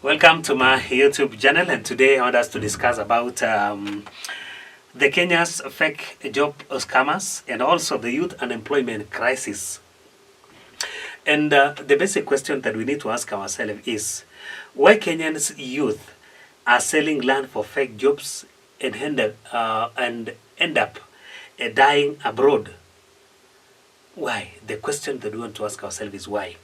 Welcome to my YouTube channel, and today I want us to discuss about the Kenya's fake job scammers and also the youth unemployment crisis. And the basic question that we need to ask ourselves is why Kenyans youth are selling land for fake jobs and end up dying abroad. Why? The question that we want to ask ourselves is why.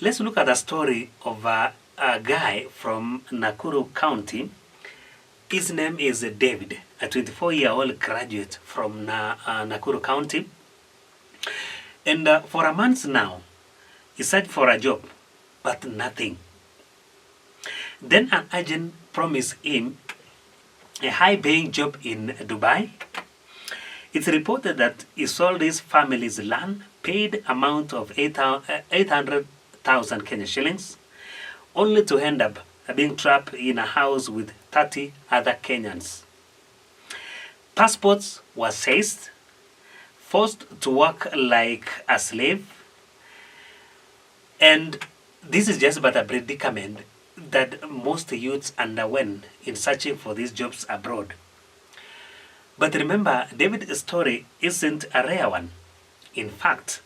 Let's look at the story of a guy from Nakuru County. His name is David, a 24-year-old graduate from Nakuru County. And for a month now, he searched for a job, but nothing. Then an agent promised him a high-paying job in Dubai. It's reported that he sold his family's land, paid amount of 800,000 Kenya shillings, only to end up being trapped in a house with 30 other Kenyans. Passports were seized, forced to work like a slave, and this is just but a predicament that most youths underwent in searching for these jobs abroad. But remember, David's story isn't a rare one. In fact,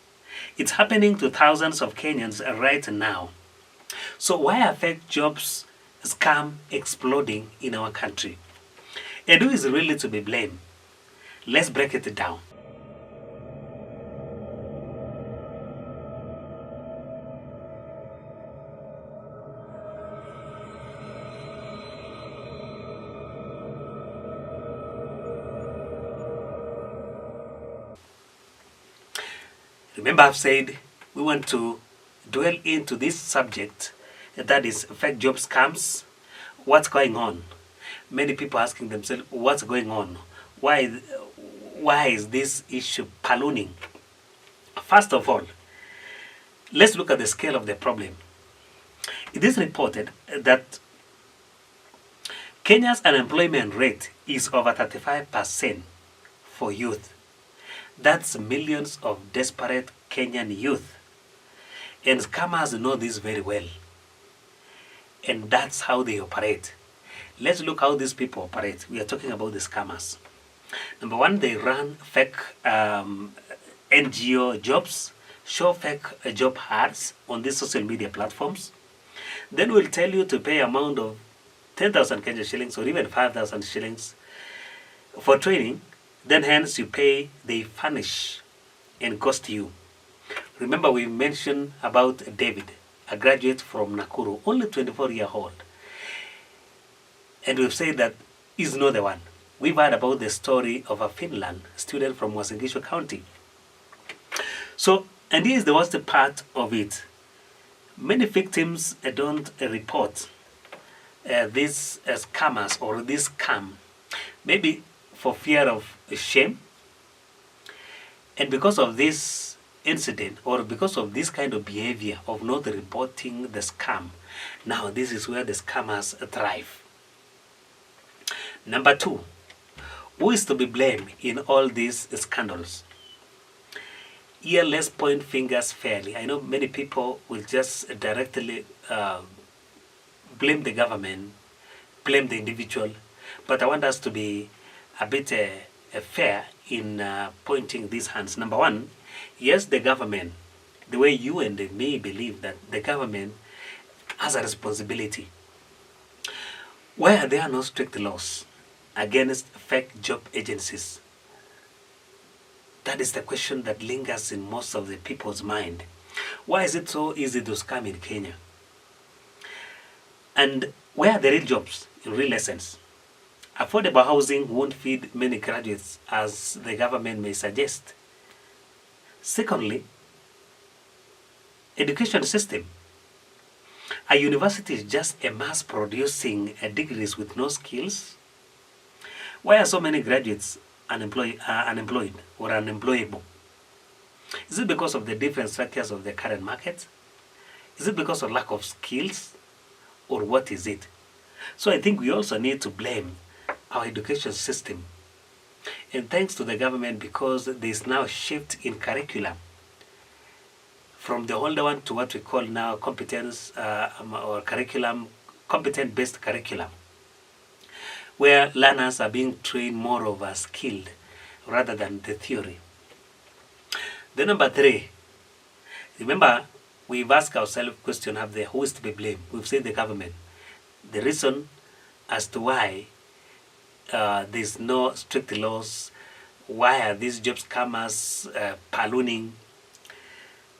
it's happening to thousands of Kenyans right now. So why are fake jobs scam exploding in our country? And who is really to be blamed? Let's break it down. Remember, I've said we want to dwell into this subject, that is fake job scams. What's going on? Many people asking themselves, what's going on? Why is this issue ballooning? First of all, let's look at the scale of the problem. It is reported that Kenya's unemployment rate is over 35% for youth. That's millions of desperate Kenyan youth. And scammers know this very well. And that's how they operate. Let's look how these people operate. We are talking about the scammers. Number one, they run fake NGO jobs, show fake job ads on these social media platforms. Then we'll tell you to pay amount of 10,000 Kenya shillings or even 5,000 shillings for training. Then hence you pay, they furnish and ghost you. Remember we mentioned about David, a graduate from Nakuru, only 24-year-old. And we've said that he's not the one. We've heard about the story of a Finland student from Uasin Gishu County. So, and here's the worst part of it. Many victims don't report these scammers or this scam. Maybe for fear of shame. And because of this incident or because of this kind of behavior of not reporting the scam, now this is where the scammers thrive. Number two, who is to be blamed in all these scandals? Here, let's point fingers fairly. I know many people will just directly blame the government, blame the individual, but I want us to be a bit fair in pointing these hands. Number one, yes, the government, the way you and me believe that the government has a responsibility. Why are there no strict laws against fake job agencies? That is the question that lingers in most of the people's mind. Why is it so easy to scam in Kenya? And where are the real jobs in real essence? Affordable housing won't feed many graduates as the government may suggest. Secondly, education system. A university is just a mass producing degrees with no skills. Why are so many graduates unemployed or unemployable? Is it because of the different structures of the current market? Is it because of lack of skills? Or what is it? So I think we also need to blame our education system. And thanks to the government, because there is now a shift in curriculum from the older one to what we call now competence or curriculum, competent-based curriculum, where learners are being trained more of a skilled rather than the theory. Then number 3, remember, we've asked ourselves question of who is to be blamed. We've said the government. The reason as to why there's no strict laws, why are these job scammers ballooning,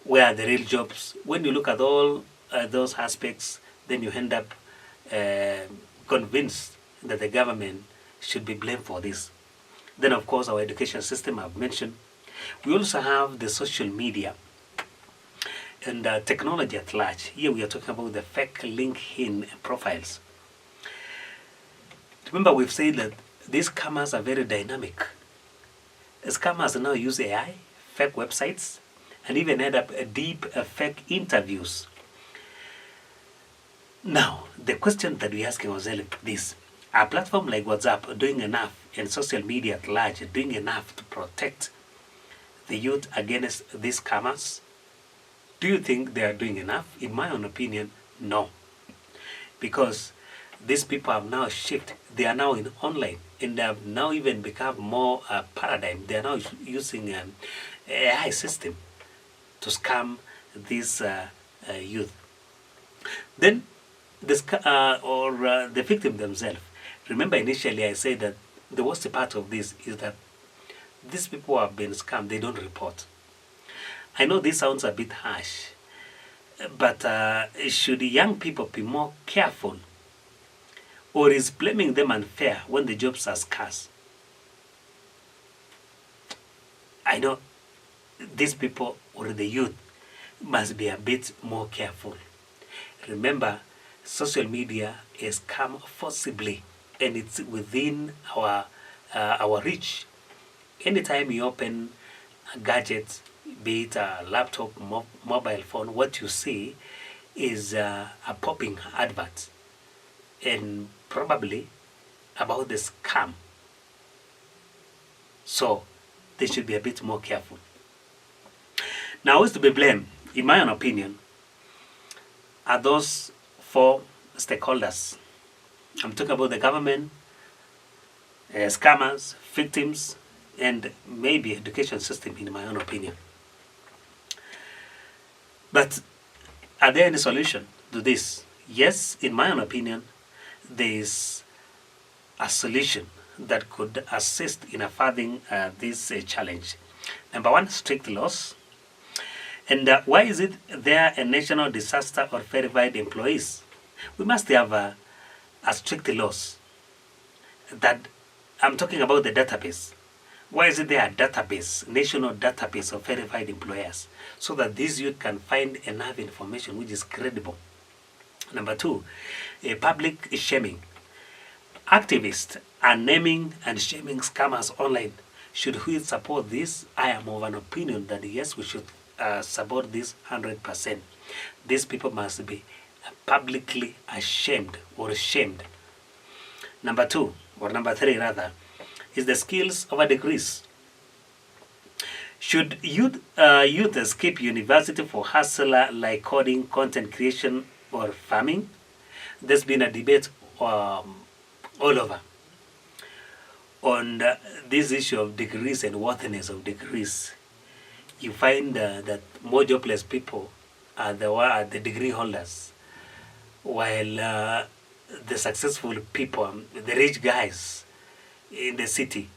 where are the real jobs? When you look at all those aspects, then you end up convinced that the government should be blamed for this. Then of course our education system I've mentioned. We also have the social media and technology at large. Here we are talking about the fake LinkedIn profiles. Remember, we've said that these scammers are very dynamic. Scammers now use AI, fake websites, and even end up deep fake interviews. Now, the question that we're asking ourselves is this: are platforms like WhatsApp doing enough, and social media at large doing enough to protect the youth against these scammers? Do you think they are doing enough? In my own opinion, no. Because these people have now shifted. They are now in online, and they have now even become more paradigm. They are now using an AI system to scam these youth. Then the victim themselves. Remember, initially I said that the worst part of this is that these people who have been scammed, they don't report. I know this sounds a bit harsh, but should young people be more careful, or is blaming them unfair when the jobs are scarce? I know these people or the youth must be a bit more careful. Remember, social media has come forcibly, and it's within our reach. Anytime you open a gadget, be it a laptop, mobile phone, what you see is a popping advert, and probably about the scam. So they should be a bit more careful. Now, who's to be blamed? In my own opinion, are those 4 stakeholders. I'm talking about the government, scammers, victims, and maybe education system, in my own opinion. But are there any solution to this? Yes, in my own opinion, there is a solution that could assist in affording this challenge. Number 1, strict laws. And why is it there a national disaster or verified employees? We must have a strict laws. That I'm talking about the database. Why is it there a database, national database of verified employers, so that these youth can find enough information which is credible? Number 2, a public shaming. Activists are naming and shaming scammers online. Should we support this? I am of an opinion that yes, we should support this 100%. These people must be publicly ashamed or shamed. Number 2, or number 3 rather, is the skills over degrees. Should youth skip university for hustler like coding, content creation, or farming? There's been a debate all over on this issue of degrees and worthiness of degrees. You find that more jobless people are the degree holders, while the successful people, the rich guys in the city,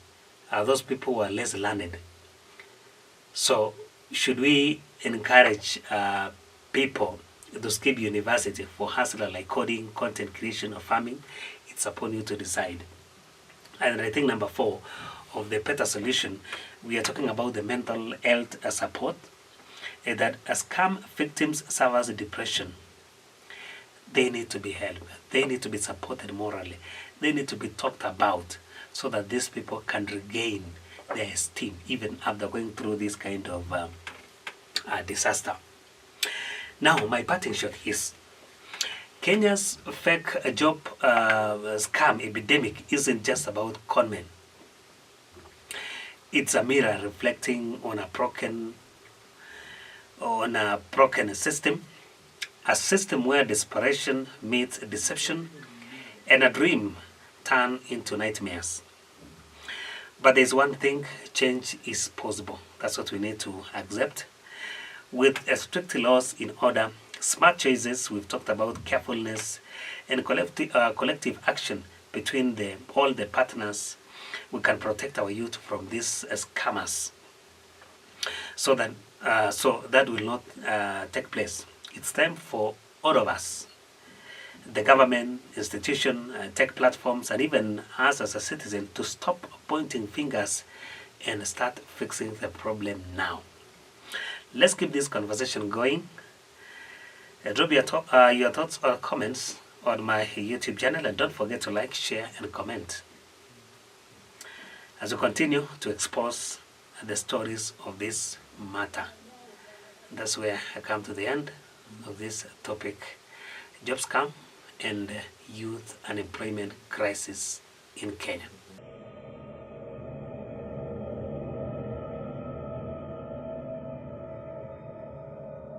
are those people who are less learned. So should we encourage people to skip university for hustler like coding, content creation, or farming? It's upon you to decide. And I think number 4 of the better solution, we are talking about the mental health support, that as scam victims suffer as depression, they need to be helped. They need to be supported morally. They need to be talked about so that these people can regain their esteem even after going through this kind of disaster. Now, my parting shot is Kenya's fake job scam epidemic isn't just about conmen. It's a mirror reflecting on on a broken system, a system where desperation meets deception and a dream turn into nightmares. But there's one thing, change is possible. That's what we need to accept. With strict laws in order, smart choices, we've talked about carefulness, and collective action between all the partners, we can protect our youth from these scammers, so that will not take place. It's time for all of us, the government, institution, tech platforms, and even us as a citizen, to stop pointing fingers and start fixing the problem now. Let's keep this conversation going. Drop your thoughts or comments on my YouTube channel, and don't forget to like, share, and comment as we continue to expose the stories of this matter. That's where I come to the end of this topic: job scam and youth unemployment crisis in Kenya.